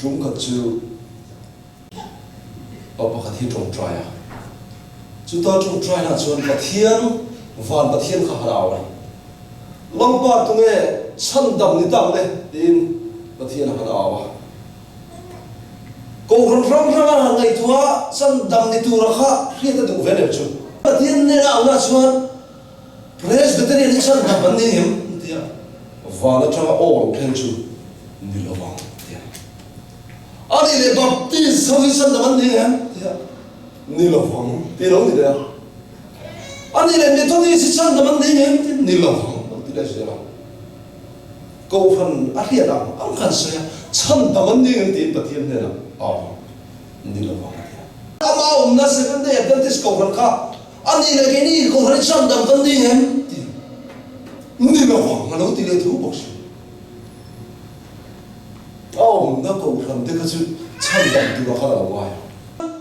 chúng có chữ ở bậc thiên trong trai à chúng ta trong trai là chuẩn bậc thiên vạn bậc thiên khá hào này long ba tung nghe chân đầm đi tăng này tin bậc thiên khá hào à cầu rong rong rong ngày thua chân đầm đi tu ra khá khi ta đủ về được chứ bậc thiên này nào là chuẩn praise the Lord chân đầm vấn đề hiểm thì và nó cho ổn thêm chứ đi lâu vòng anh ấy là baptist sau khi chân đầm vấn đề hiểm ni lo phong ti lo ni da ani le ne to ni si chan da man ni hem ni lo phong ti la jera ko phan a hria da am khan se chan da man ni hem ti pathian ne na a ni lo phong ama na seven day adventist ko phan kha ani le ke ni ko phan chan da man ni hem ti ni lo phong ma lo ti le thu box na ko phan de ka chu chan da du ra kha la wa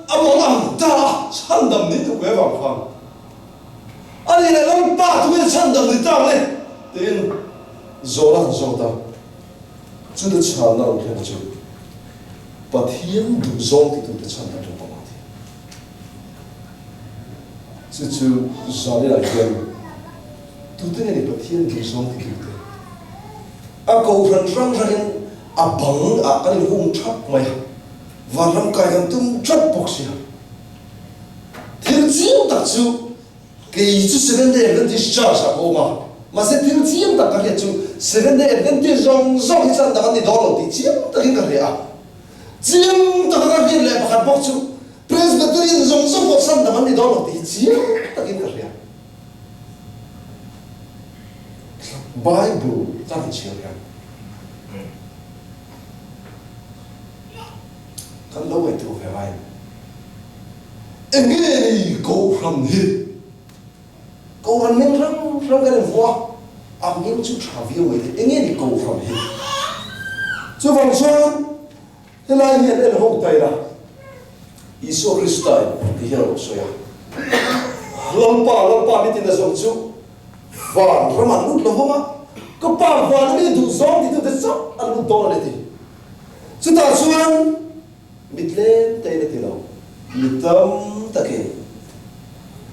ông làm ta chân đầm ní tụi bé vào phòng anh ấy lại làm ta tụi bé chân đầm ní ta này tiền rồi là rồi ta chú được chán nào cái chú bắt thiên đủ rồi thì tụi bé chân đầm trong phòng thì chú giờ đi lại tiền tụi bé này bắt thiên đủ rồi thì tụi bé cầu phần răng ra đến bằng cái hung chắp mày và làm cái làm tung chắp bọc xia thiên chiêm đặc chú cái chú seven day adventist church à cô mà sẽ thiên chiêm đặc cái chú seven day adventist rong rong hết sẵn đặc cái đó là thì chiêm đặc cái gì à chiêm đặc cái gì lại bắt bọc chú presbyterian rong rong bọc sẵn đặc cái đó là thì chiêm đặc cái gì à Bible ta thì chiêm à kan lo itu phải anh nghe câu from here câu anh mình răng cái này vua anh mình chú trả việc vậy anh nghe câu from here chú vâng xuân thế này hiện nay là hậu tay ra Isu Christai thì hiểu rồi à lâm pa đi tin là giống chú và rồi mà lúc lâu mà có pa và nó đi đủ giống thì tôi thấy sao anh lúc đó là gì chú ta xuân bịt lên tay lên thì đâu bịt tâm ta kể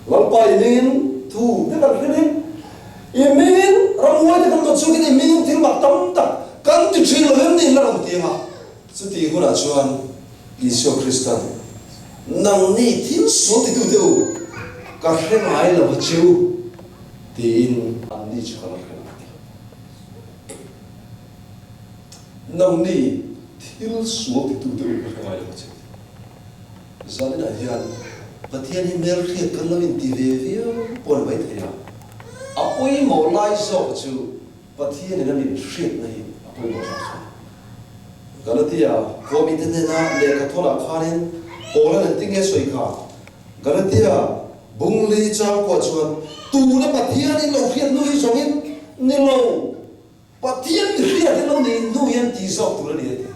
lần bài mình thu thế là cái này mình làm ngoài thì không có chuyện cái mình thì mặc tâm ta cần thì chỉ là vấn đề là một tiếng à sự tiếng của là chuyện Isu Christian năng ni thiếu số thì tôi đâu các cái này là một chiêu tin anh đi cho nó năng ni thiếu số thì tôi đâu các cái này là một chiêu giờ này là hiện và thiên hi mer khiết kan lo in ti ve ve por vai thei a apoi mo lai so chu và thiên này mình khiết này apoi mo so Galatia ko mi te na le ka thola khanen ko la ting e soi kha Galatia bung li chang ko chuan tu na pathian in lo khiat nu hi zongin ni lo pathian khiat lo ni nu yan ti so tu la ni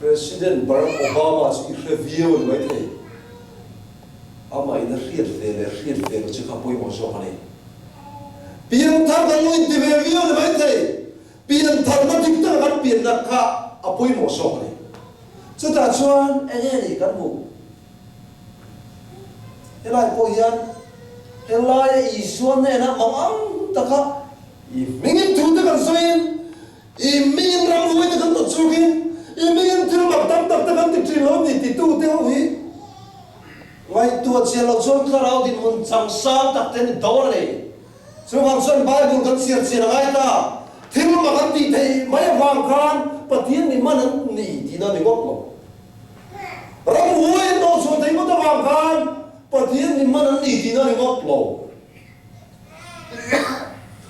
President Barack Obama chu review mai thei ama ina khiat ve chu kha poi mo so khane pian thar da lui ti ve view mai thei pian thar na tik ta kan pian na kha apoi mo so khane chu ta chuan ene ni kan mu helai po yan helai I suan ne na mang ta kha I mingin tu ta kan soin I mingin ram lui ta kan to chukin mình thưa mặc tâm tập ta kan ti lo ni ti tu te ho hi ngay tua chia lo chon kha rau din mun chang sang tak ten do le so wang son Bible kan sia sia ngai ta thil ma kan ti thei mai wang khan pathian ni man ni ti na ni gok lo ram huai no so thei mo ta wang khan pathian ni man ni ti na ni gok lo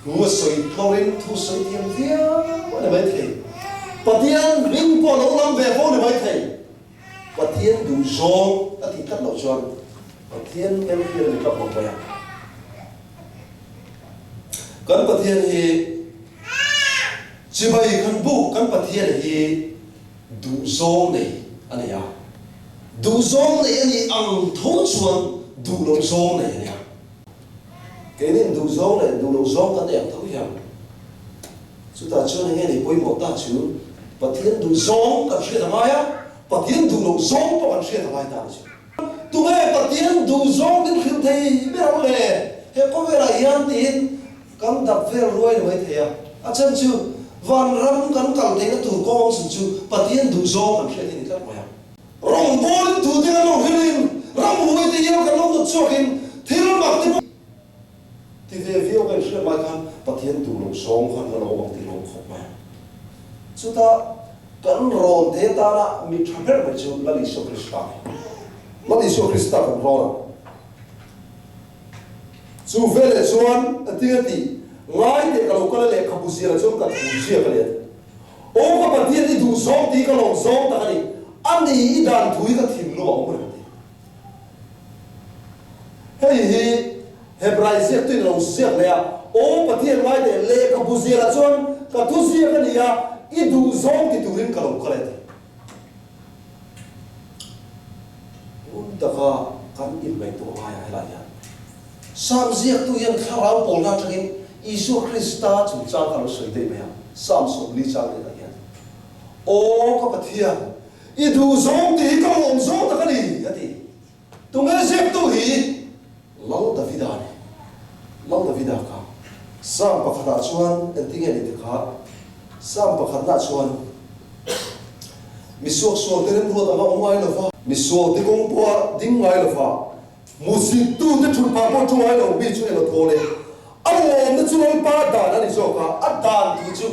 hu soi thorin thu soi tiam via wa mai thei pathian ring po lo lam ve po ni mai thei pathian du zo ta ti kat lo chuan pathian em kia ni kap mo pa ya kan pathian hi chibai kan bu kan pathian hi du zo nei ani ya du zo nei ani ang tho chuan du lo zo nei ani ya cái nên du zo nei du lo zo kan ya tho ya chúng ta chưa nghe ni poi mo ta chu pathian du zong kan hria thamaya pathian du lo zong pa kan hria thamai ta chi tu nge pathian du zong din khim thei me ram le he ko vera yan tin kan dap ver roi noi theya achan chu van ram kan kal te na tur ko sun chu pathian du zong kan hria tin ka maya rong bol tu te lo hirin ram hui te yel kan lo chokin thil mak te ti ve vio kan hria mai kan pathian du lo zong kan lo mak ti lo khop mai chu ta kan ron te ta na mi thaper ma chu la li so krista la li so krista kan ron chu vele chuan atingati ngai te ka lo kala le khabuzira chum ka thusia ka le o ka pathian ti du zong ti ka lo zong ta ni ani i dan thui ka thim lo ang mo hei hebrai zek tu lo zek le o pathian ngai te le khabuzira chuan ka thusia ka ni ya i du zong ti turin ka lo kala te undaka kan in mai to ai la ya sam ziak tu yan kharau pol na thangin Isu Krista chu chang ka lo soi dei me sam som li chang le ya o ka pathia I du zong ti ka long zong ta ka ni ati tu nge zek tu hi lo Davida ka sam pakhata chuan enting ani te kha sam pakhatna chuan misuak suak terem ro ta ma ngai lo fa misuak ti kong po ding ngai lo fa musik tu te thul pa po chu ngai lo bi chu lo thole alom na chu pa da na ni so ka adan tu chu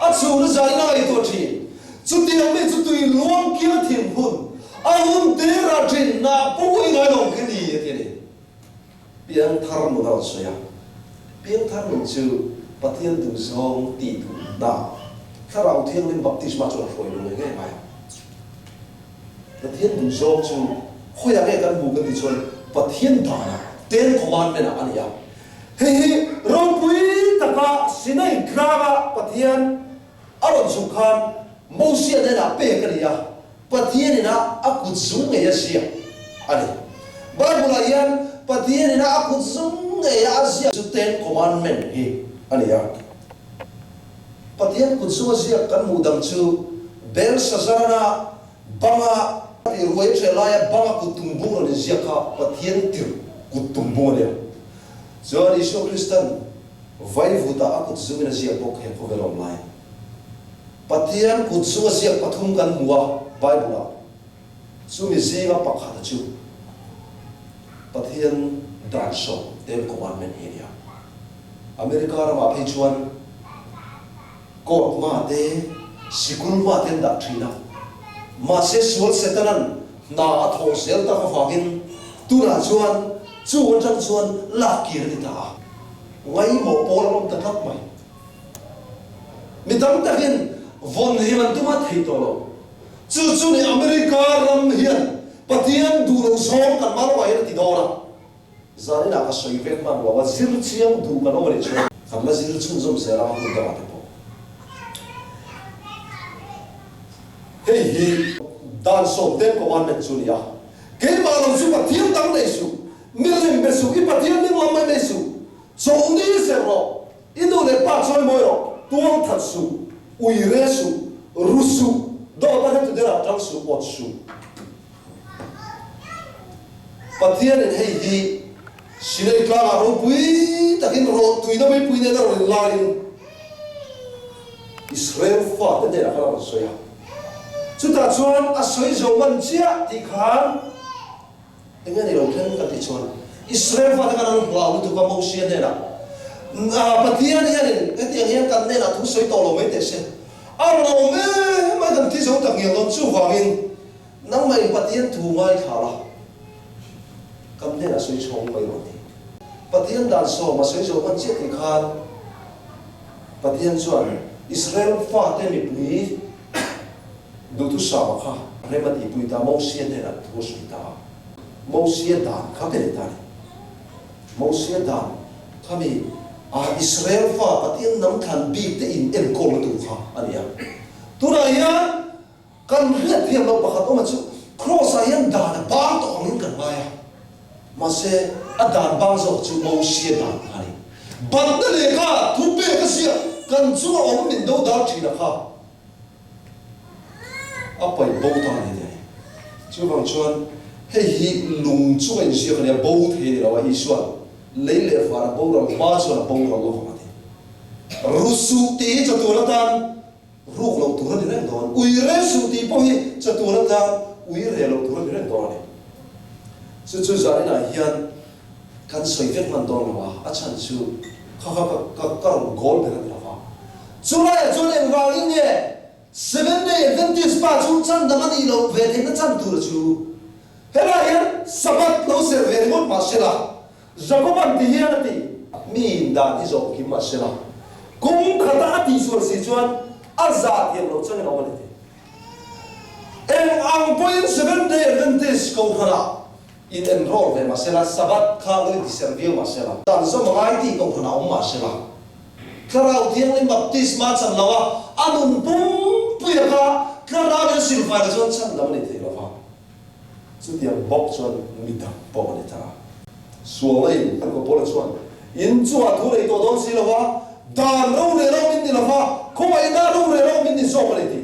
a chu na zai na I to thi chu ti me chu tu luang kia thim hun a hun te ra thin na po I ngai lo ke ni ti ni piang thar mo da so ya piang thar mo chu pathian du zong ti tu da kharau thiang lim baptisma chu roi lo nge mai pathian du zong chu khoya ke kan bu kan ti chon pathian da na ten commandment a ania hei rompui taka sinai grava pathian aron sukhan mosia na pe kania pathian na akut zung ya sia ani bible yan pathian na akut zung ya sia ten commandment hi ani ya pathian kut zung sia kan mudam chu bel sazana banga ruai thelaya banga kutumbung ni sia ka pathian tir kutumbung ya John Isu Kristan vai vuta akut zumina sia bok he kovelom lai pathian kut sunga sia pathum kan muwa bible sumi zinga pakhata chu pathian dan so ten commandment area America ra ma phechuan ko ma te sikul ma ten da thina ma se sual setanan na atho sel ta ka fagin tu ra chuan chu won chuan la kir ni ta ngai mo pol rom ta thak mai mi dam ta hin von himan tu ma thei to lo chu ni America ram hian pathian du ro som kan mar wa ti dora zari na ka soi vek man wa zir chiam du kan ore chu kan la zir chun zom se ra hu da ma te po hei hi dan so ten commandment chu ni ya ke ma lo chu pathian dang nei su milim besu I pathian ning lam mai besu so ni se ro indo le pa choi moi ro tuang that su ui re su ru su do ta he tu dera tang su ot su pathian en hei hi sinai kla ro pui takin ro tui na mai pui ne ro la in Israel fa te dera kala so ya chu ta chuan a soi zo man chia ti khan engani ni lo khen ka ti chon Israel fa ka nan blau tu ka mo sia ne na pathian ya ni eti ang kan ne na thu soi to lo me te se a lo me ma kan ti zo ta ngi lo chu wangin nang mai pathian thu ngai khala kam ne na soi chong mai ro ti pathian dan so ma soi zo man che ti khan pathian chuan Israel fa te mi pui do tu sa kha re ma ti pui ta mo sia ne na thu soi ta Moses dan kami tadi Moses dan kami Israel fa patien nam kan big te in kol tu kha ania turaya kan riat dia lo pakhat o machu cross ayan dan bang to ngin kan maya mase adan bang zo chu Moses dan ani banda le ka thu pe ka sia kan chu om min do da thi na kha apa bau ta ni chu bang chuan hei hi lung chu in sia khania bau the ni lawa hi suan leile fara bau ram ma chuan bau ram lo ma ti rusu ti chatura tan ruk lo tur ni ren don uire su ti po hi chatura tan uire lo tur ni ren don ni chu zari na hian kan soi vet man don lawa a chan chu ka gol be ni lawa chu lai chu le wa in ne 7-day Adventist pa chu chan da mani lo ve the na chan tur chu hela hian sabat lo ser ve mo ma sela jacoban ti hian ti mi da ti zo ki ma sela kum khata ti sur si chuan azat hian lo chan lo ni en ang point 7-day Adventist ko hana in enroll ve ma sela sabat kha lo ti serviu ma sela dan so mai ti ko hana ma sela karau thiang ni baptisma chan lawa anun pum puya ka karau ya silfa da chon chan lam ni the lawa chu tiang bok chon mi ta po ni ta sualai ko pol chuan in chua thu le to don si lawa dan ro le ro min ni lawa ko mai na ro le ro min ni so ni ti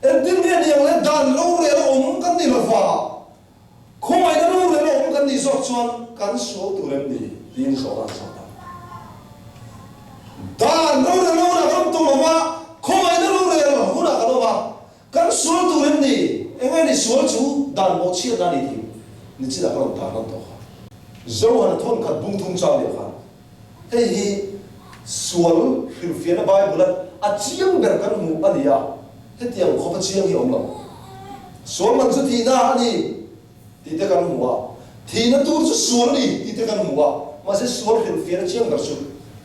en tin ne yang le dan ro le ro kan ni lawa ko mai na ro le ro kan ni so chuan kan so tu lem ni tin so ra so dan ro le ro na kam tu lawa ko mai na ro le ro hu na ka lawa kan so tu lem ni engai ni so chu dan mo chi na ni ti ni chi da ka ta na to zo han thon khat bung thung chaw le kha hei hi sual hil fian a bible a chiang ber kan mu ania hetiang kho pa chiang hi om lo sual man chu thi na ani ti te kan mu wa thi na tur chu sual ni ti te kan mu wa ma se sual hil fian a chiang ber chu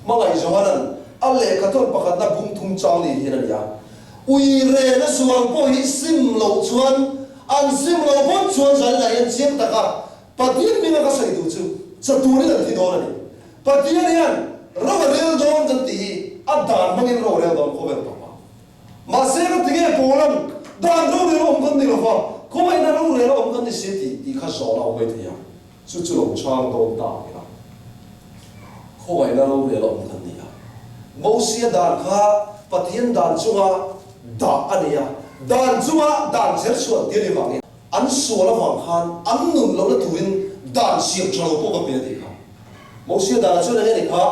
ma ngai zo hanan a le ka thon pakhat na bung thung chaw ni hi na ya ui re na sual po hi sim lo chuan an sim lo bon chuan zan na yan chiang ta ka Patian mina ka sai du chu chaturi da thi don ani patian yan ro rel don kan ti adan mangin ro rel don ko ber pa ma se ka tige polam dan ro rel om kan ni lo fa ko mai na ro rel om kan ni se ti kha so la o mai ti ya chu chu lo chang don ta ya ko mai na ro rel om kan ni ya mo sia dan kha patian dan chunga da ani ya dan chunga dan ser chuan ti ni mangi an suala wang khan an nun lo la turin dan siam chalo po ka pe ti kha mo sia dan chu na ni kha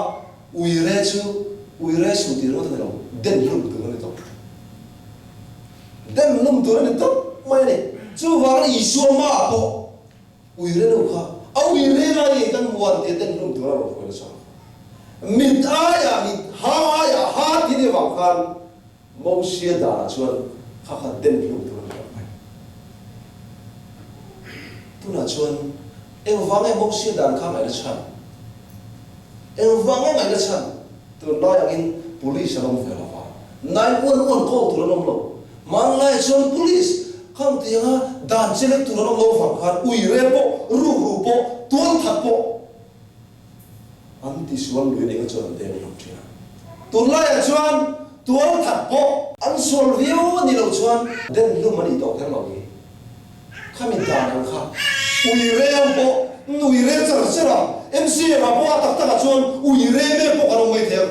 uire su ti ro ta lo den lum tu ni to den lum tu ni to mai ni chu wa ni su ma po uire no kha a uire la ni kan muan ti den lum tu ro ko sa mit aya mit ha aya ha ti ni wang khan mo sia dan chu kha den lum tu tuna chuan eng wange mok sia dan kha mai la chan eng wange mai la chan tu noi angin police along ve la wa 911 call tu long lo man lai chuan police kham ti nga dan chele tu long lo phang khan ui re po ru po tual thak po an ti sual lui ne ga chuan de lo thina tu lai chuan tual thak po an sol view ni lo chuan den lu mani to kan lo ni kami dan ang kha uire ang po uire char chara MC ra po atak ta chuan uire me po kan mai the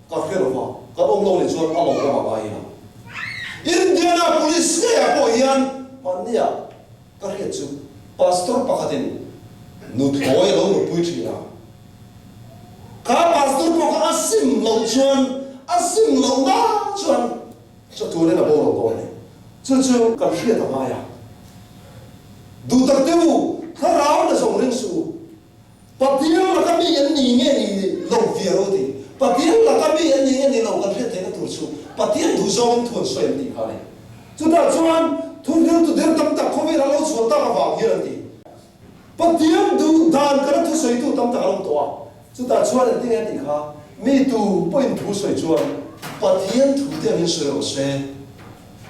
ka khelo fa ka ong lo ni chuan alo ka ma bai na Indiana police ne po hian mania ka he chu pastor pakhatin nu thoi lo nu pui thi na ka pastor po ka asim lo chuan asim lo na chuan cho tu ne na bo lo ko ne chu ka he ta ma ya du tak teu kharau na song ring su patiang la kami an ni nge ni lo viero ti patiang la kami an ni nge ni lo kan he te na tur su patiang du zong thun so em ti kha ne chu da chuan thun gel tu der tam tak khomi ra lo chu ta ka wa hian ti patiang du dan kan thu soi tu tam tak lo to a chu da chuan an ti nge ti kha mi tu point thu soi chuan patiang thu te min soi ro se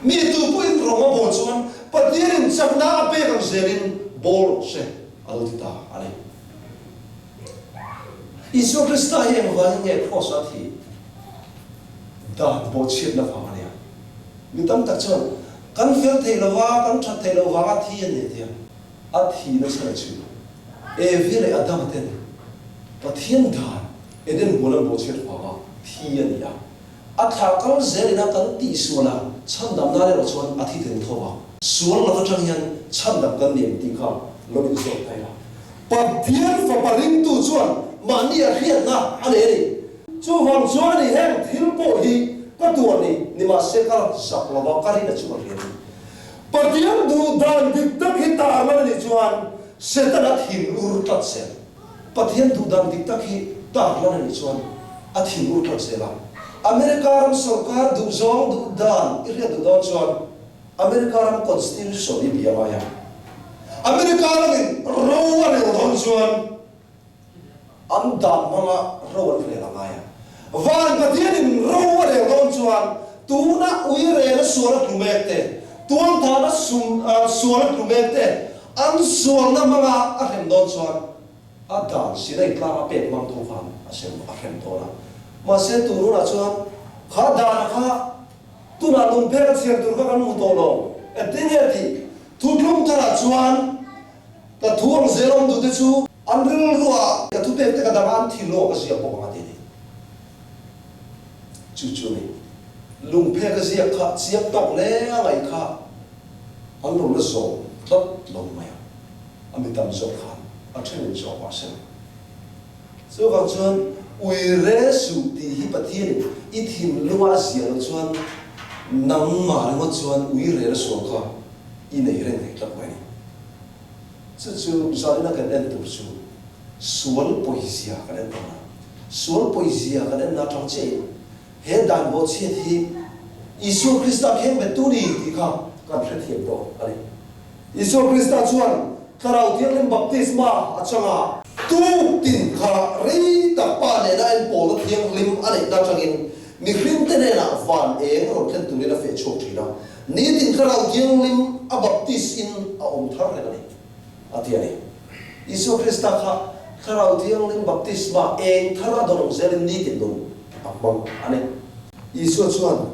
mi tu point ro ma bo chuan patiang chakna ape kang serin bol se alo ti ta ale Isu Krista hi ang wa nge cross a thi da bo chit na fa ne mi tam tak chuan kan fel thei lawa kan that thei lawa a thi ne ti a thi na sa chu e vile adam ten pathian dan eden bolan bo chit fa thi ani ya a tha kal zel na kan ti su la chăm đam na le chuan a thi theng thowa sual la ka hian chăm đam kan niệm ti kha lo in so thai la pathian fa paring tu chuan mani a hian na ane ni chu hom chuan ni heng thil po hi ka tu ni ma se ka sak la ba ka ri na chu hian pathian du dan dik tak hi ta ma ni chuan setana thil ur tat se pathian du dan dik tak hi ta la ni chuan a thil ur tat se la America ram sarkar du zong du dan iri du don chuan America ram constitution ni bia ma ya America ram in ro wa le don chuan an dan manga ro wa le la ma ya van pathian in ro wa le don chuan tu na ui re na suara kumekte tuang ta na suara kumekte an suara na manga a hem don chuan a dan sinai tla pe mang tu fan a sem a hem to na mà sẽ tụi nó là cho khá đa khá tụi nó luôn phải là xem tụi các anh mua đồ đâu, thế này thì tụi chúng ta là chuan, ta tụi ông dễ lắm tụi thế chú, anh rêu rùa, ta tụi bé cái đàn anh thì lo cái gì cũng không ăn được, chú này, luôn phải cái gì khác, gì tóc lẽ ngày khác, anh luôn là giàu, rất lâu mày, anh bị tầm giàu khác, anh thấy mình giàu quá xem, số vàng chuan ui rê su ti hi pathian i thim lua sia lo chuan nang ma lo chuan ui rê la suang kha i nei reng nei tlak mai chu zalina kan en tur chu sual poesia kan en na sual poesia kan en na thang che he dan bo che thi Isu Krista khem be tu ni ti kha kan thre thiam do ani Isu Krista chuan karau tiang baptisma achanga tu tin kha ri ta pa ne na en pol thiang lim ani da changin mi hrim te ne na van eng ro thlen tu ne na fe chok thina ni tin karau tiang lim a baptis in a om thar le ani ati ani Isu Krista kha karau tiang lim baptisma eng thara don zelin ni tin dum apam ani Isu chuan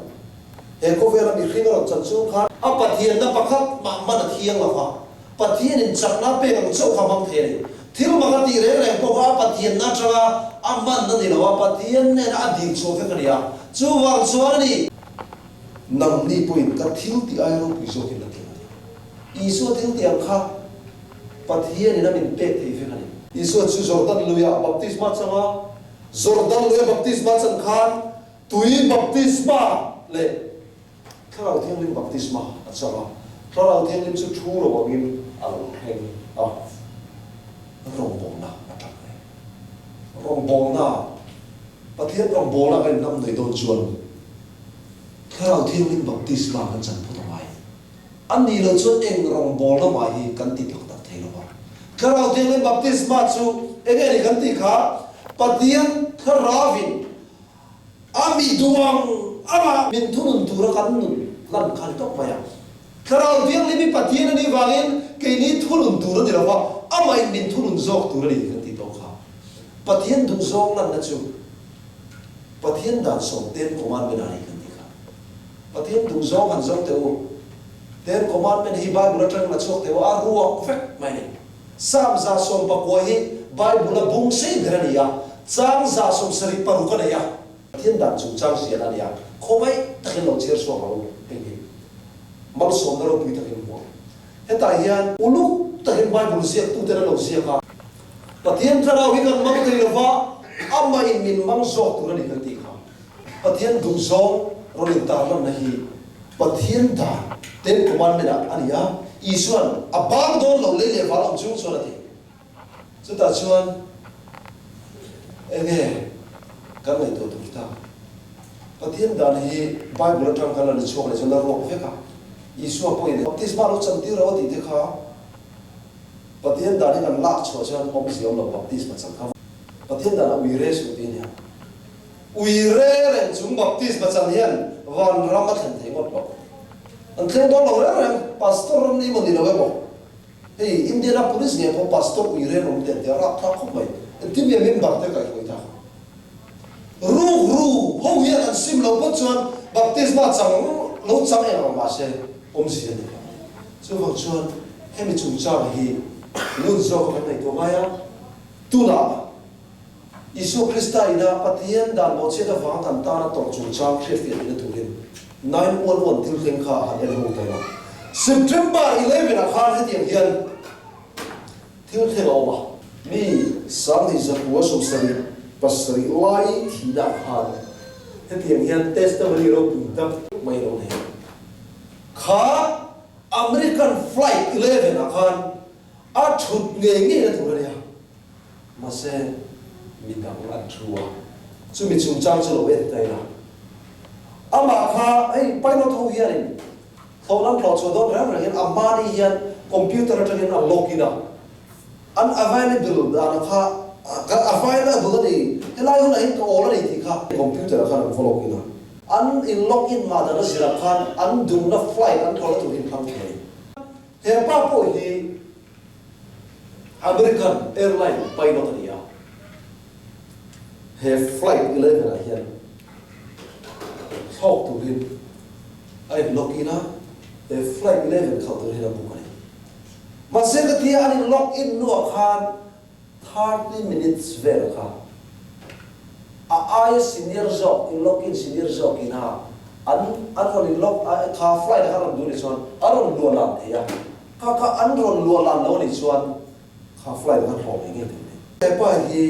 he ko vera mi hrim ro chan chu kha a pathian na pakhat ma man thiang la fa pathian in chakna pe ang chau kha mang the thil ma ti re re ko wa pathian na traga amman na ni lawa pathian ne na ding cho fe kania chu wang chuan ni nam ni point ka thil ti ai ro pi so ki la ti Isu thil ti ang kha pathian na min pe thei fe kani Isu chu Jordan luya baptisma changa Jordan luya baptisma chan khan tui baptisma le karau thiang lim baptisma achanga karau thiang lim chu thu ro wangin al heng a rong bong na atak rong bong na pathian rong bong na kan nam nei don chuan karau thiang lim baptisma kan chan phu mai an ni lo chuan eng rong bong na mai hi kan ti tak tak thei lo ba karau thiang lim baptisma chu ege ni kan ti kha pathian kharavin ami duang ama min thunun tura kan nun lan khan tok maya karau thiang lim pathian ni wangin ke ni thunun tura ni lawa ama in min thunun zok tura ni kan ti tok kha pathian du zok lan na chu pathian dan song ten commandment ani kan ti kha pathian du zok han zok teu ten commandment hi bible atang na chok teu a ruwa fek mai ni sam za som pa ko hi bible bung sei dhrania chang za som sari paru ka ya thiên đàn chủ trang xiên anh ya không mấy tất nhiên lòng chia sẻ vào hình hình mal som đó rồi tất nhiên mua hiện tại hiện ulu tất nhiên bài bùn xiên tu tên lòng xiên cả và thiên ra đâu hiện mang tới là vợ amma in min mang giọt tu ra đi cái gì cả và thiên đủ gió rồi đến ta làm này và thiên đàn tên của man mình anh ya Isuan abang don lo lấy vào lòng chúng cho là gì chúng ta chuan nghe cái này tôi ta pathian dan hi bible atang kala ni chok le chona ro fe ka Isu apoi de baptisma lo chanti ro ti de kha pathian dan ni kan la cho chan om siom lo baptisma chang kha pathian dan ui re su ti nya ui re ren chung baptisma chang hian van ram than thei ngot lo an thlen do lo re pastor rom ni mo ni lo bo hey Indiana police ne po pastor ui re rom te ra tha khop mai ti me mem bar te kai khoi ta ru ho hian an sim lo pot chuan baptisma chang lo chang e ma se om si ni chu ho chuan hemi chung cha hi lun zo ko nei to maya tu la Isu Krista ina pathian dan mo che da wang tan ta na to chung cha khre fi ni tu rin 911 til thing kha han el hong taina September 11 a khan he tiang hian til thing oma mi sang ni za puwa som sari pasari lai thi da khan he tiang hian testimony ro punta mai ro ne kha American flight 11 a khan a thut nge nge na thura ya ma se mi dang la thua chu mi chung chang chu lo ve taina ama kha ai pilot ho hian tholam thlo chu don ram hian amani hian computer atangin a login a unavailable da na kha available ni helai hon ai ko ola ni thi kha computer kha na follow ina in login ma da sira khan dum na flight thola tu hin kham thei he pa po hi American airline pilot ni a he flight 11 a hian talk to him ai login a he flight 11 khau tu hin a bukani ma se ka tia ani login no khan 30 minutes ver kha ai senior job in login senior job ina an ron log kha flight kha ron du ni chuan aron lu lan thea ka an ron lu lan lo ni chuan kha flight kha thom nge te pa hi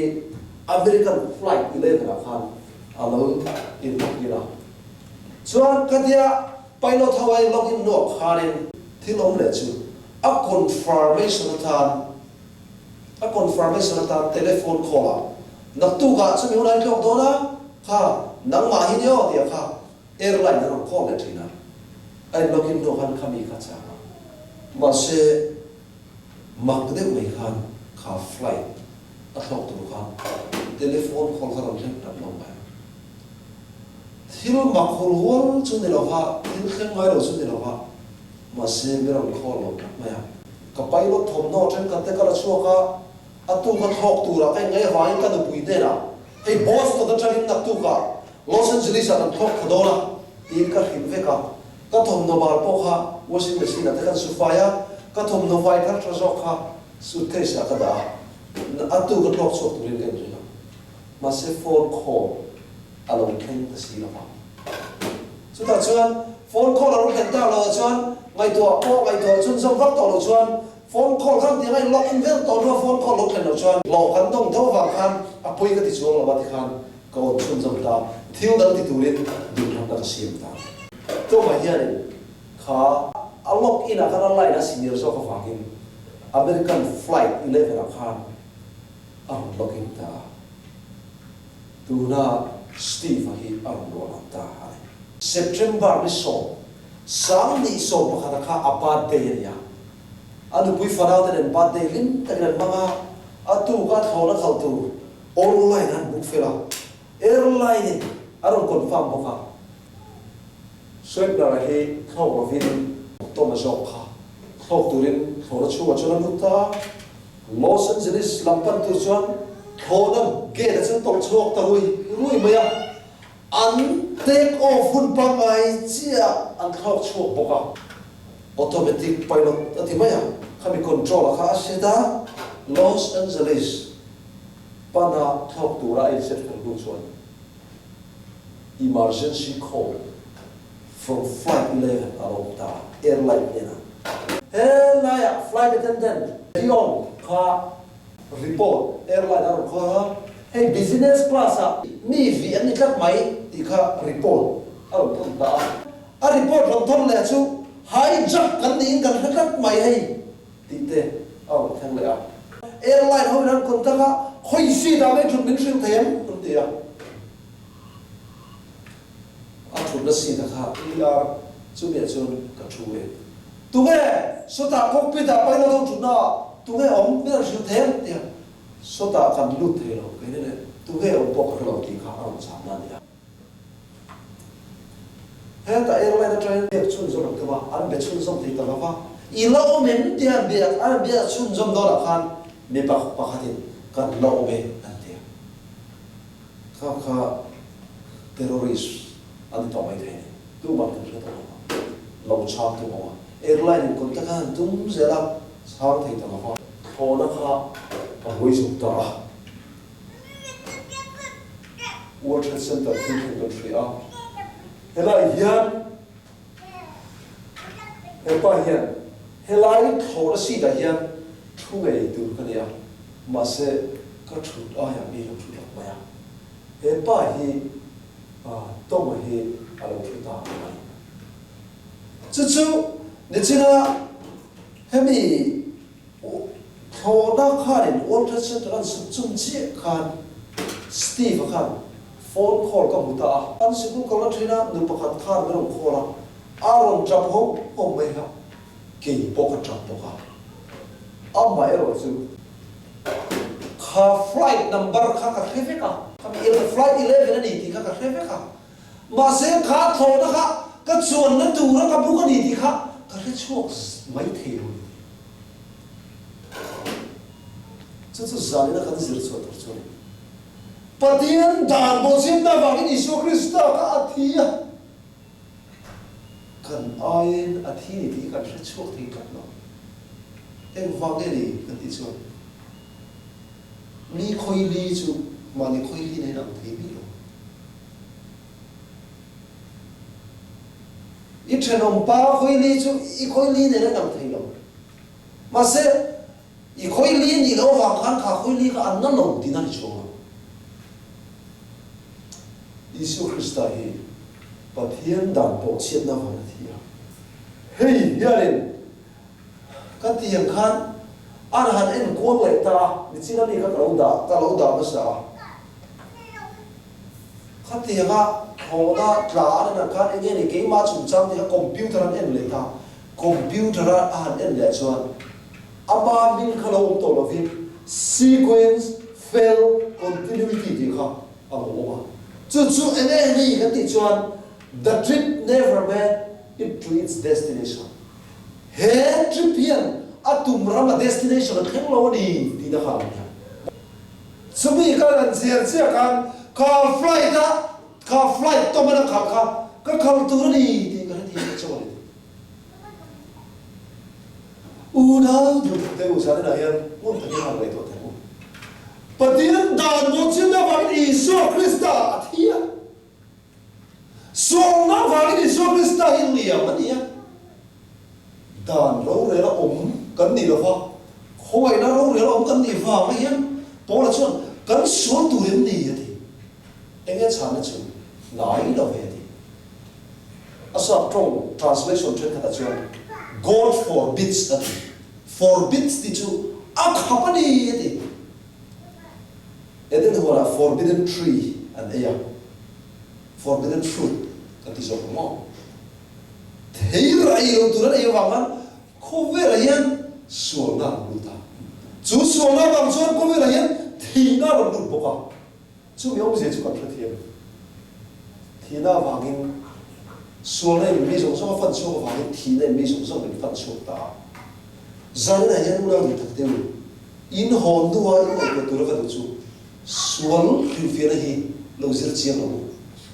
American flight 11 a khan alo in login chuan ka dia pilot hawai login no kharin thilom le chu a confirmation tan telephone call nak tu ka chumi hunai khok dona kha nang ma hi dio dia kha airline na call le thina ai login no khan khami kha cha ma se magde mai khan kha flight a thok tu kha telephone call kha ram thek tam long ba thil ma khol hol chu ne lo ha thil khen ngai lo chu ne lo ha ma se me ram call lo ma ya ka pilot thom no tren ka te ka la chu ka atu ka thok tu ra kai ngai vai ka du pui de na hey boss to da train nak tu ka Los Angeles an thok khadona tin ka him ve ka thom no bar po kha washing machine ta kan sufaya ka thom no vai ka tra jok kha suitcase ka da atu ka thok chok tu rin ri ma se phone call alo khen ta si la ma chu ta chuan phone call alo khen ta lo chuan ngai to po ngai to chun som vak to lo chuan phone call kan ti ngai log in vel to no phone call lo khen lo chuan lo kan dong tho wa khan apoi ka ti chuan lo ba ti khan ko chun som ta thil dang ti turin du thang ta sim ta to ma hian kha a log in a kan line a senior so ka fakin American flight 11 a khan log in ta tu na Steve hi lo ta hai September ni so sang ni so ba kha apa day ya anu pui farau ten birthday lim takan manga atu ka thola khal tu online an book fela airline aron confirm boka swep na he khau ba vin to ma jok kha thok turin thola chuwa chona mutta Los Angeles lampan tu chuan thola ge da chen tong chok ta rui maya an take off hun pa mai chia an khau chok boka automatic pilot ati maya kami control kha asida Los Angeles pana thok tura in set kan chuan emergency call from flight 11 alota airline ena hello flight attendant Dion kha report airline ar kha hey business class mi vi an kat mai ti kha report ar thon da a report ron thon le chu hijack kan ni kan kat mai hey tite thang le airline ho ran kon ta khoi si da me thun min thil them kun ti a thun da si da kha er chu me chun ka thu e tu ge so ta cockpit a pai lo thun na tu ge om me thil them ti so ta kan lu the lo ke ne tu ge om pok lo ti kha am cha na ni he ta airline train be chun zo lo ta ba an be chun som ti ta ba I lo men dia be an be chun zom do la khan me pa khatin kan lo be an te kha terrorist an to mai the tu ba tu to lo cha tu ma airline kon ta kan tum zela sang thei ta ma tho na kha pa hoi su ta World Trade Center thinking country hello yan he pa hian helai thora si da hian thu ngei tu kania ma se ka thut a ya mi lo thu ma ya he pa hi to ma hi a lo thu ta mai chu ne china he mi thona kharin Old Testament an chung chi khan Steve khan phone call ka muta an sibu ka la thina nu pakhat khan ro khola aron trap ho mai ha ke poka trap poka mai ro chu kha flight number kha ka kheve ka flight 11 ani ti kha ka kheve ka ma se kha thona ka chuan na tu ra ka bu ka ni ti kha ka re chok mai thei ro chu zani na khan zir chu tor chu Patian dan bosim na bangin Isu Krista ka athia kan ayen athi ni ti kan chok thi kan no em wange ni kan ti chu ni khoi li chu ma ni khoi li nei nam thei bi lo I thenom pa khoi li chu I khoi li nei nam thei lo ma se I khoi li ni lo wang khan kha khoi li ka an na lo ti na ni chu Isu Krista hi Pathian dan po chiat na van thia hei hiarin ka tiang khan an han en ko le ta ni china ni ka lo da ma sa ka tianga khoda tra na khan enge ni ke ma chum cham ni computer an en le ta computer an en le chuan ama min khalo to lo vi sequence fail continuity ti kha amo Chu ene ni ka ti chuan the trip never made it to its destination. He trip hian atum rama destination kheng lo ni ti na kha. Sumi ka an zer che ka flight to mana ka khal tu ni ti ka ti chuan. Una du te usa na hian mun ta ni ha le to te. Patian dan mo chin na va Isu Krista athia so na va Isu Krista in lia mania dan lo re la kan ni lo fa khoi na lo re la kan ni fa ma hian po la chon kan so tu ren ni ati enge chan na chu nai lo ve ati asa trong translation chen kha chuan God forbids ati forbids ti chu a khapani ati Eden hora forbidden tree and aya forbidden fruit that is of mo. Theira ilo turan ayo wangan kovera yan suona luta. Chu suona bang chuan kovera yan thina ron lut boka. Chu yong se chu kan thia. Thina wangin suona mi song song fan chu wangin thina mi song song fan chu ta. Zan na yan ula lut teu. In hon duwa in ko tura ka chu. Sual rifiana hi lozir chiang lo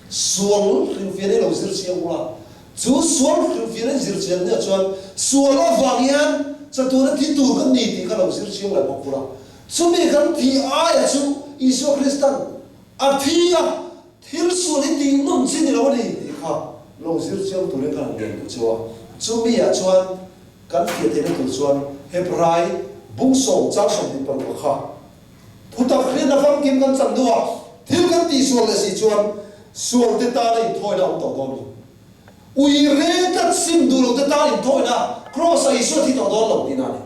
sual rifiana lozir chiang la chu sual rifiana zir chiang ne chuan sual awangian chatura thi tur kan ni ti ka lozir chiang la bokura chumi kan thi aya chu Isu Kristan athia thil sual ti nun chin lo ni kha lozir chiang turin kan len chuwa chumi ya chuan kan thi te na tu chuan hebrai bung song cha som ti par kha Putak rin na fam kim kan chan duwa thil kan ti sual le si chuan sual te ta nei thoi na to don ui re tat sim du lo te ta nei thoi na cross ai so ti to don lo ni na ni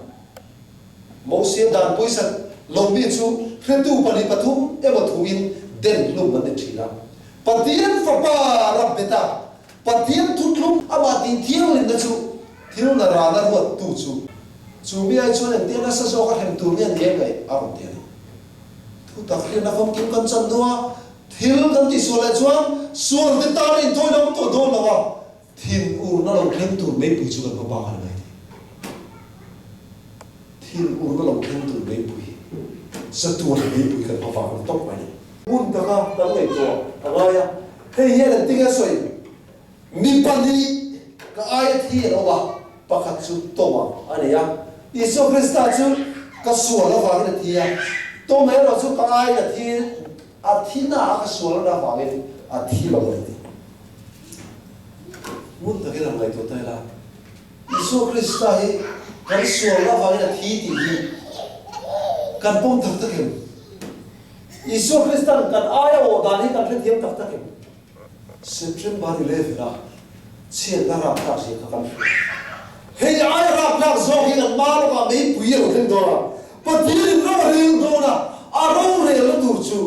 mo se dan poisan lo mi chu khretu pani pathum e ma thuin den lum man ti na patian fa pa rab beta patian thutlum ama tin thiang lin na chu thil na ra na ro tu chu mi ai chuan en te na sa so ka hem tu ni an ngai a ron te thu tak rin na fam kim kan chan nuwa thil kan ti sual le chuan sual te ta in thoi dam to don lawa thin ur na lo khlem tur mai pui chu kan ba kan ngai thin ur na lo khlem tur mai pui sa tu mai pui kan ba kan tok mai mun ta ka ta ngai to alaya hei hian an tinga soi mi pani ka ai thi ro ba pakhat chu to ma ani ya Isu Krista chu ka sual la wa ni thi ya to me ro chu ka ai na thi a thina ka sual na wa nge a thi lo ni mun ta ke ngai to ta la Isu Krista hi kan suala vangina thi ti hi kan pom thak takim Isu Krista kan ayo dan hi kan thiam tak takim September 11 na chen na rap tak si kan hei ai rap tak zo hi kan malo ka mei pui lo theng dora patin ro reng dora aro re lo tur chu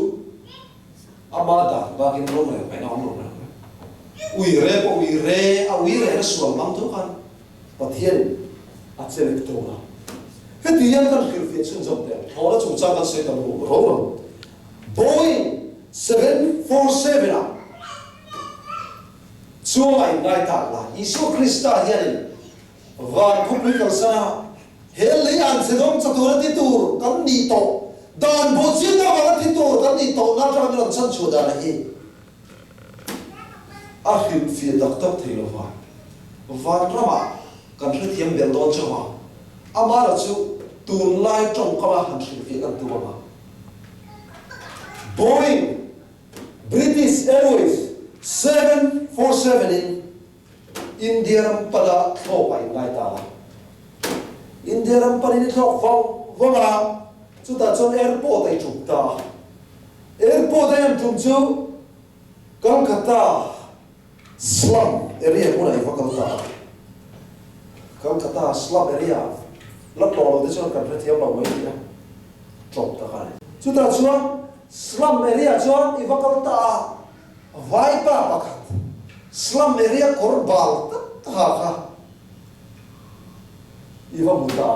amada ba kin ro re pa na ro na ui re na sual mang tu kan pathian a chen to na he tiang kan khil fi chun jom te thola chu cha kan se kan ro Boeing 747 a chuai ngai ta la Isu Krista hian van public sa hele an se dom cha tur ti tur kan ni to dan bo chin da ba ti tur kan ni to na tra ni chan chu da la hi a khil fi dak tak thei lo van rama kan thri thiam bel don chawa amara chu tun lai trong ka ba han thri fi kan tu ba Boeing British Airways 747 in India ram pada tho pai ngai ta India ram pada ni tho wanga chu ta chon airport ai chuk ta airport ai chum chu Kolkata slum area ko nai Kolkata Kolkata slum area lap lo de chon kan thiam lo mai ni chok ta kan chu ta chuan slum area chon i Kolkata vai pa pakhat slum area korbal ta kha iwa muta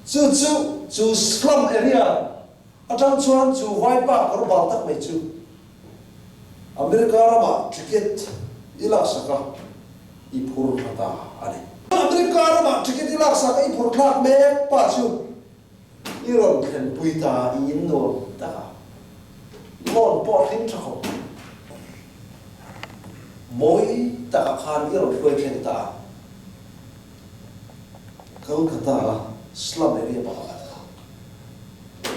chu slum area atang chuan chu vai pa korbal tak mai chu America rama ticket ila saka i phur khata ani America rama ticket ila saka i phur khat me pa chu iron khen puita in no ta mon po thing thakho moi ta khan iron khoi khen ta Kolkata slum area pa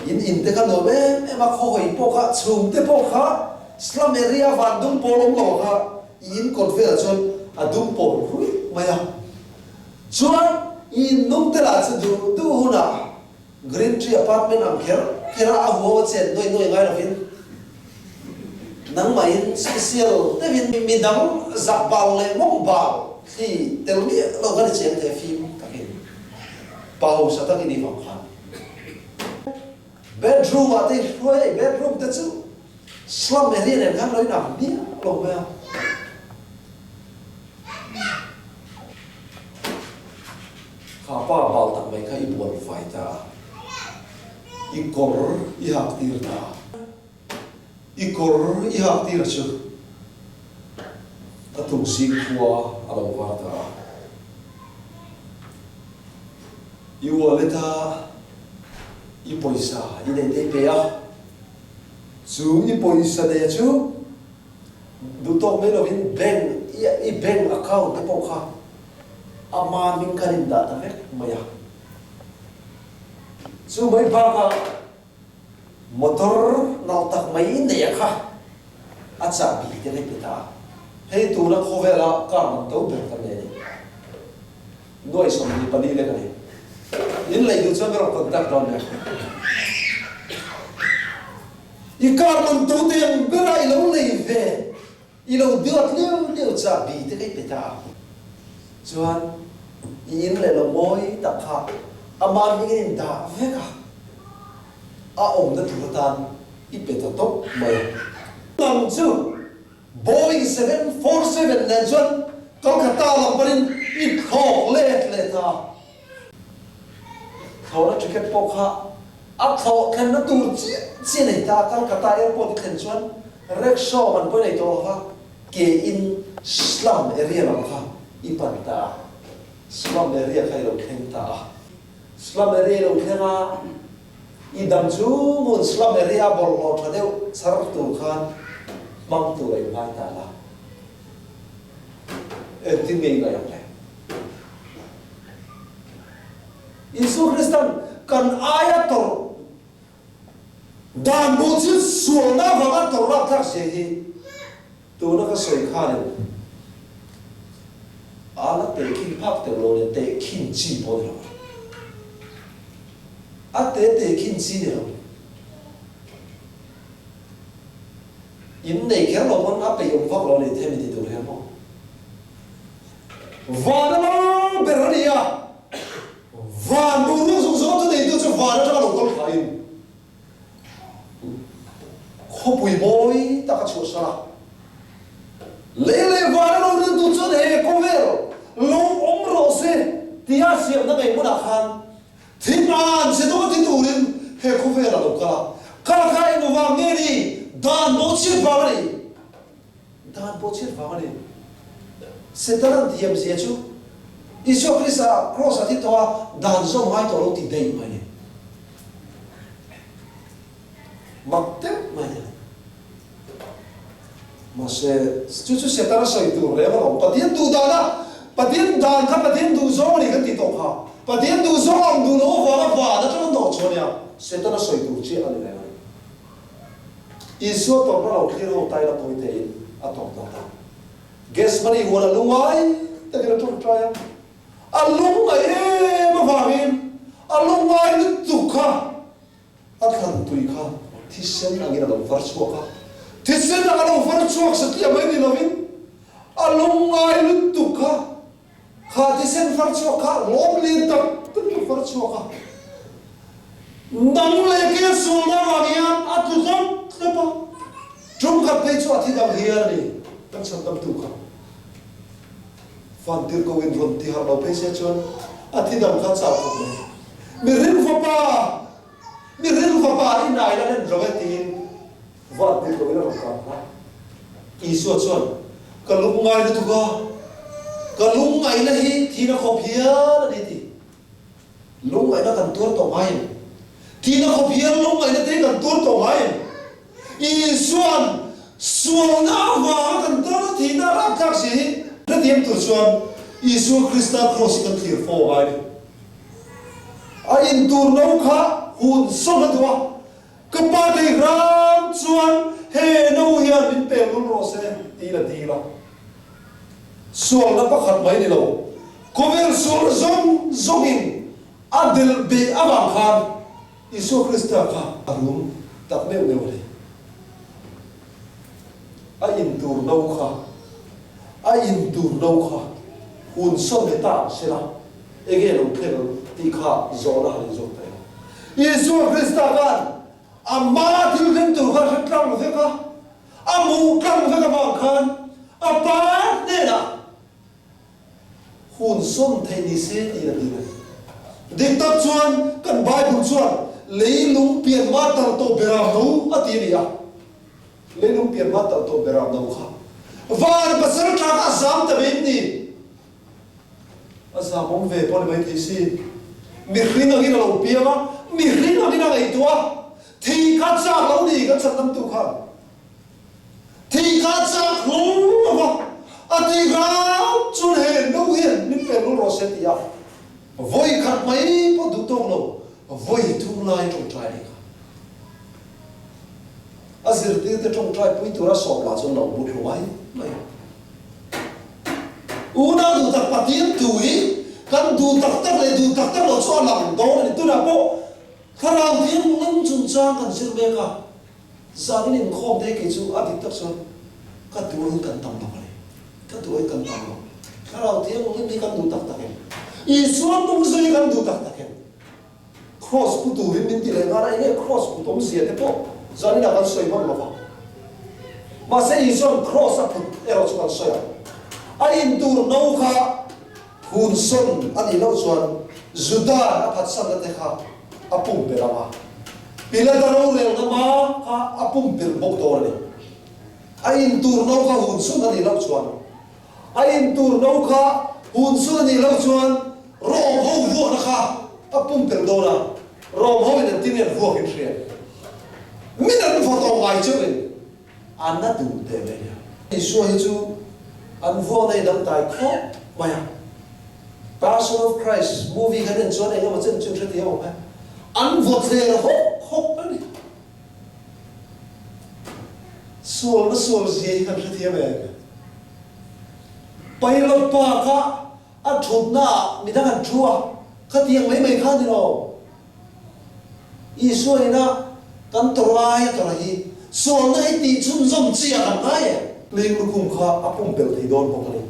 in te kan no me ma khoi po kha chum te po kha slum area van dung polong lo kha in konfera chon adung pol hui maya chuan in nung te la chu du huna green tree apartment ang khera a ho chen noi ngai la fin nang mai special te vin mi dang zak bal le mong bal khi tel mi lo ga chen te phim ka hin pau sa ta ni phong khan bedroom ate hoi bedroom te chu slum area ne kan loi na ni lo ba kha pa bal tak mai kha i bol fai ta i kor i hak tir ta ikor ihak tir chu atung si khua alo wa ta iwa leta i poisa i de pe a chu i poisa de chu du to me lo in bank i bank account te po kha ama min kanin da ta vek maya chu mai ba ka motor nau tak mai ne kha acha bi te le pita hei tu na khovela kar man to ber kan ne noi som ni pani le kan in lai du cha ber contact don ne i kar man to te bera i lo le ve i lo diot le cha bi te le pita chuan in le lo moi ta kha ama ni in da ve ka a om na thutan i peta top mai tang chu Boeing 747 na jon Kolkata la parin i khok le ta thora ticket po kha a tho khan na tur chi nei ta Kolkata airport khan chuan rickshaw man po nei to kha ke in slum area la kha i pan ta slum area khai lo khen ta slum area lo khena i dam chu mun slum area bol lo thadeu sar tu khan mang tu ai ngai ta la e tin mei ga yang le Isu Kristan kan ayator dan bo chi sual na va to ra thak se hi tu na ka soi kha le ala te kin phak te lo ne te kin chi po de a te kin chi ne in nei kher lo mon a pe yong phak lo ne the mi ti tu he mo va na berania va nu nu zo zo te tu cho va na lo kol khain kho pui boy ta ka chu sa lele va na lo tu cho he ko vero long om ro se tia siam na ngai mo na khan thim an se do ti tu rin he ko vero lo ka kai no va nge ni dan bo chi va ni se ta diam se chu iso krista cross ati to dan zo mai to lo ti dei mai ni makte mai ni mà se ta soi tu re ma pa tien tu da na pa tien dan ka pa tien du zo ni ka ti to kha pa tien du zo ang du no va da cho no cho nya se ta soi tu chi ani le iso to na lo khiro tai la poi te a to ta guess mani wala lungai ta ka to try a lungai e ma va min a lungai ni tu kha a khan tu kha thi sen ang ira lo far chu kha thi sen ang lo far chu sa ti mai ni lovin a lungai ni tu kha kha thi sen far chu kha lom li tak tu far chu kha nang le ke su na va yan a tu zam pa trung khắp thấy cho thì đang hiền đi đang chọn tâm tu khắp phần tiêu cầu in phần thì họ đâu thấy sẽ chọn thì đang khát sao không này mình riêng pha pa in này là nên rồi tin phần tiêu cầu in là không có Isu chọn cái lúc ngay nó tu cái lúc ngay là hi thì nó không hiền đi thì lúc ngay nó cần tuốt tổ mai thì nó không hiền lúc ngay nó thấy cần tuốt tổ mai xuân áo vàng cần đó thì nó làm các gì nó tiêm từ xuân Isu Christa cross cần thiệt phổ ai in tur nấu khá hùn sông nó thua cái ba thì ram xuân he nấu hiền mình bèo luôn rồi xem tí là xuân nó bắt hạt mấy này đâu có vẻ xuân giống giống in adil bị abang khan Isu Christa khá đúng tập nêu nêu này in tur nấu khá hùn sông để ta sẽ là ege lo phelo ti kha zo la hai zo ta Isu Christa gan amma til den tur kha tlang lo ka amu kang ka ba khan apa ne na hùn sông thei ni se ti la ni dik tak chuan kan bible chuan leilung pian ma tar to beram no ati ni ya leilung pian ma tar to beram no kha var pasar tla ka zam ta be ni asa mong ve pon mai thi si mi khrin ang ina lo pia ma mi khrin ang ina ngai tua thi ka cha lo ni ka chan tam tu kha thi ka cha khum ma a ti ga chun he no hian ni pe lo ro se ti ya voi khat mai po du tong lo voi thum lai trong trai ni kha azir ti te trong trai pui tu ra so la chon lo bu lo ai mai una du tak patien tui kan du tak lo cho lang do ni tu na po kharang thiang ling chun chang kan sir be ka zani nin khom de ke chu adik tak so ka tu kan tam tam le ka tu kan tam lo kharang thiang ling ni kan du tak tak i suam tung zui kan du tak tak cross ku tu min ti le ngara ye cross ku tom sia te po zani na kan soi bon lo fa ma se i son cross up ero chu kan soi in tur nấu kha hun son ani lo chuan Juda aphat sang te kha apum berama pila daro le ma kha apum ber bok dor ni in tur nấu kha hun son ani lo chuan in tur nấu kha hun son ani lo chuan rom ho vo na kha apum ber dora rom ho in tin ner vo hin rian min an photo ngai chu an na du te le ni so hi chu an vo nei dang tai kho maya Passion of Christ movie kan en chuan ei ma chen chen thati ho an vo tle ho ani sual na sual ji kan thati me pilot pa kha a thutna midang an thua khatiang mai kha ni lo Isu ina kan torai torai so nai ti chun zom chia kan ai ling lu kum kha apum pel thei don bok ni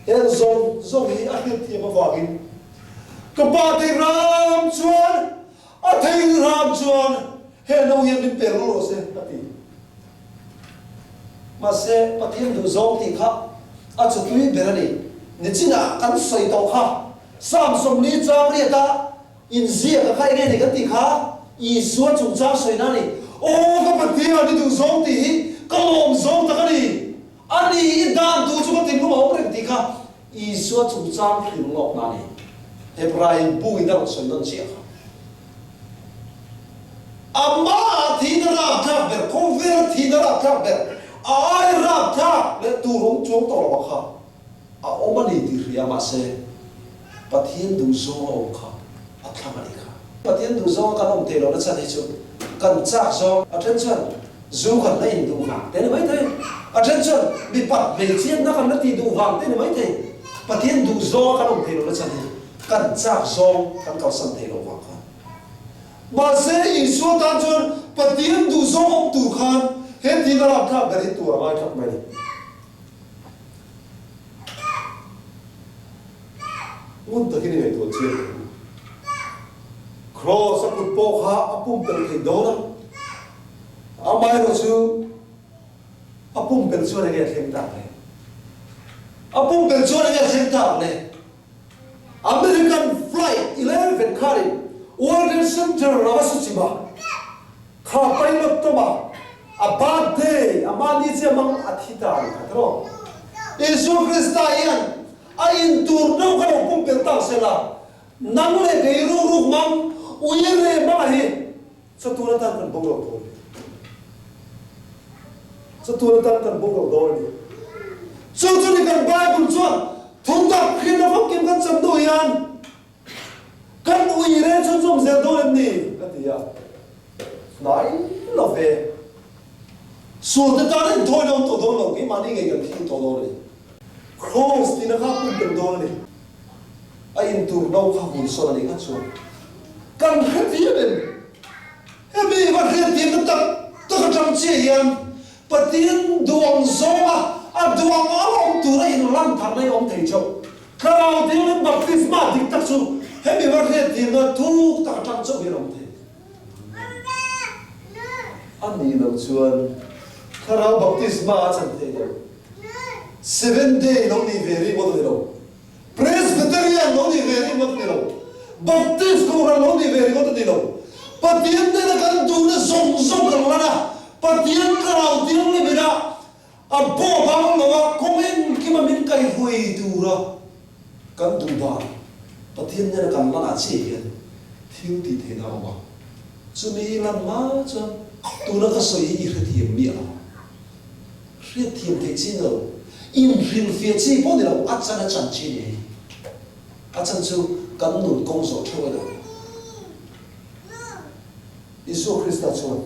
en zom hi a hit ti ma wagin ka pa ti ram chuan a thei ram chuan he no yen min pel lo se ati ma se pathian du zom ti kha a chu tui berani ni china kan soi to kha sam som ni chang ri ta in zia ka khai nge ni ka ti kha Isu chung cha soi na ni o ka pathian ni du zom ti ka lom zom ta ka ni ani dan tu chu ka tin lu ho rem ti kha Isu chung cha khim lok na ni Hebrain bu ina soi nan chia kha amma thi na ra ka ber ko ver thi na ra ka ber ai ra ka le tu rong chung to lo kha a o ma ni ti ria ma se pathian du zom o kha a thama ni Pathian du zong kan om te lo na chan hi chu kan chak zong attention zu kan na in du wang te mai thei attention mi pat me chian na kan na ti du wang te mai thei Pathian du zong kan om te lo na chan hi kan chak zong kan kau san te lo wang kha ma se Isu ta chun Pathian du zong om tu khan he ti na ram tha beri tu mai thak mai mun ta ki ni tu chian cross a put po ha apum pel thei dona amai ro chu apum pel chu ne ge thleng ta le apum pel chu ne ge thleng ta le American flight 11 khari World Trade Center rawasu chiba kha pilot to ba a bad day amani che mang athita khatro Isu Krista yan a in tur no ka apum pel ta sela nang le ge ru mang Uyere mahi satura tan kan bonglo thol satura tan kan bonglo dol ni chu ni kan Bible chuan thong da khin na phok kim kan cham do yan kan uyere chon chom zel do ni atia nai lo ve so ta tan thoi don to don lo ki mani nge kan thin to do ni cross ti na kha pum do ni a in tur no kha hun so ni kha chuan kan khatian emi va khatian ta chang che yan patien duang zonga a duang along tu in lam thar nei om thei chau kharau te le baptisma dik tak chu emi va khatian na thu ta chang chau hi om thei ani lo chuan kharau baptisma chan thei lo 7 day lo ni very mo lo presbyterian lo ni very mo lo Baptist ko ra lo ni very ko ti lo patien de kan du na song kan la na patien karau tiang ni bida a bo bang lo wa komen ki ma min kai hui tu ra kan du da patien de kan la na che hian thiu ti the na wa chu mi lan ma cha tu na ka soi i kha thiam mi a ria thiam the chi no in rin fia chi po ni lo a chan chi ni a chan chu kan nun kong so thoi lo Isu Krista chuan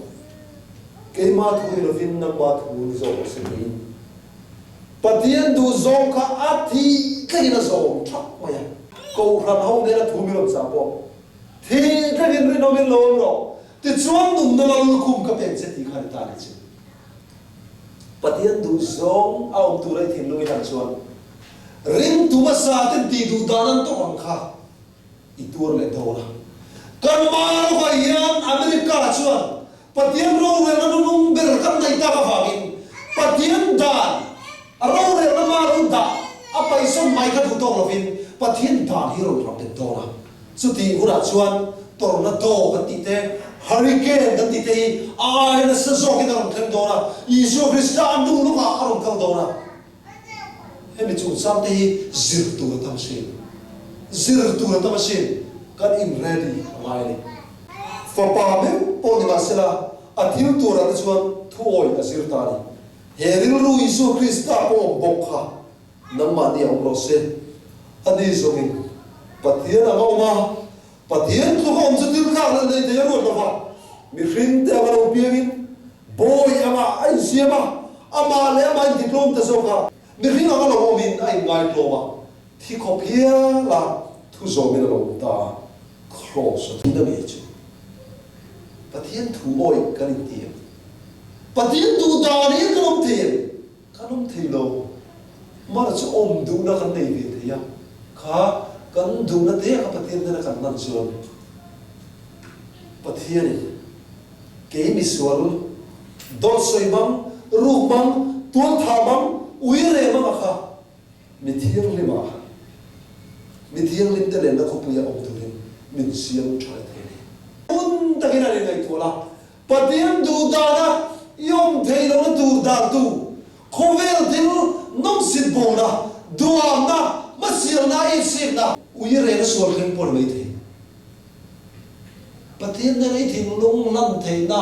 ke ma thu lo vin na ma thu ni zo se ni patien du zong kha athi ke na zo thak ma ya ko ran ho ne la thu mi lo sa po thi ka rin ri no mi lo ro ti chuan num na lo kum ka pen se ti kha ta ni chi patien du zong au tu rai thin lo i han chuan ring tu ma sa ten ti du danan to ang kha itur le dora kan mar ko yan America chuan patien ro re na nung ber kan dai ta ka fagin patien dan ro re na ma ru da apa isom mai ka thu to lovin patien dan hero ro te dora chu ti ura chuan tornado ka ti te hurricane ka ti te ai na sa zo ki na ron dora Isu Krista andu lu ka ron kan dora he mi chu sam te zir tu ta machine zir tu ta machine kan in ready mai ni fa pa me po ni masela athil tu ra ta chuan thuoi a zir ta ni he rin ru Isu Krista po bok kha namma ni om lo se ani zongin pathian anga oma pathian tu om chu til kha na nei te ro lo fa mi rin te ava piangin boy ama ai siama ama le ama diplom ta so kha mi ring ang lo min ai ngai lo ba thi khopia la thu zo min lo ta cross thi da mi chu pathian thu oi kan ti pathian tu da ni kan thi lo mà cho ôm đủ nó kan nei ve the ya kha kan du na te ka pathian na kan nan chuan pathian ke mi sual dol soi bang ru bang tuan tha bang ui re bang kha mi thiang lim te len na ko puya om tu len min siam thai the un ta kina le ngai thola pathian du da na yom thei lo na du da tu khovel thil nom sit bo na duam na masir na isip na ui re na sual khen por mai the pathian na nei thing lung lam thei na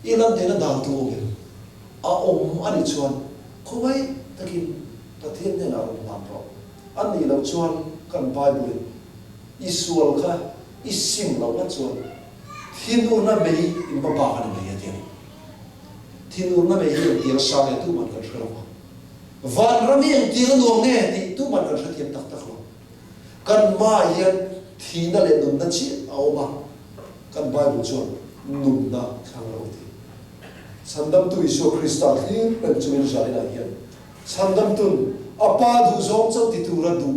ilam te na da tu ge a om ani chuan khowai takin pathian na ro nam ro ani lo chuan kan bible isual kha isim lo na chuan thinu na mei in ba ba kan mei ati thinu na mei hi ti sa le tu man kan thro van rami ang ti kan nuang ne ti tu man kan thatiam tak tak lo kan ma yan thina le nun na chi au ma kan bible chuan nun na khang lo ti sandam tu isu krista hi kan chumin jari na hian sandam tun apa du zong chau ti tu ra du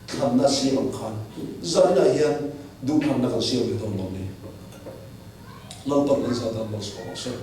kan na si am khan jari na hian du kan na kan si le dom dom ni lam tam ni sa dan lo so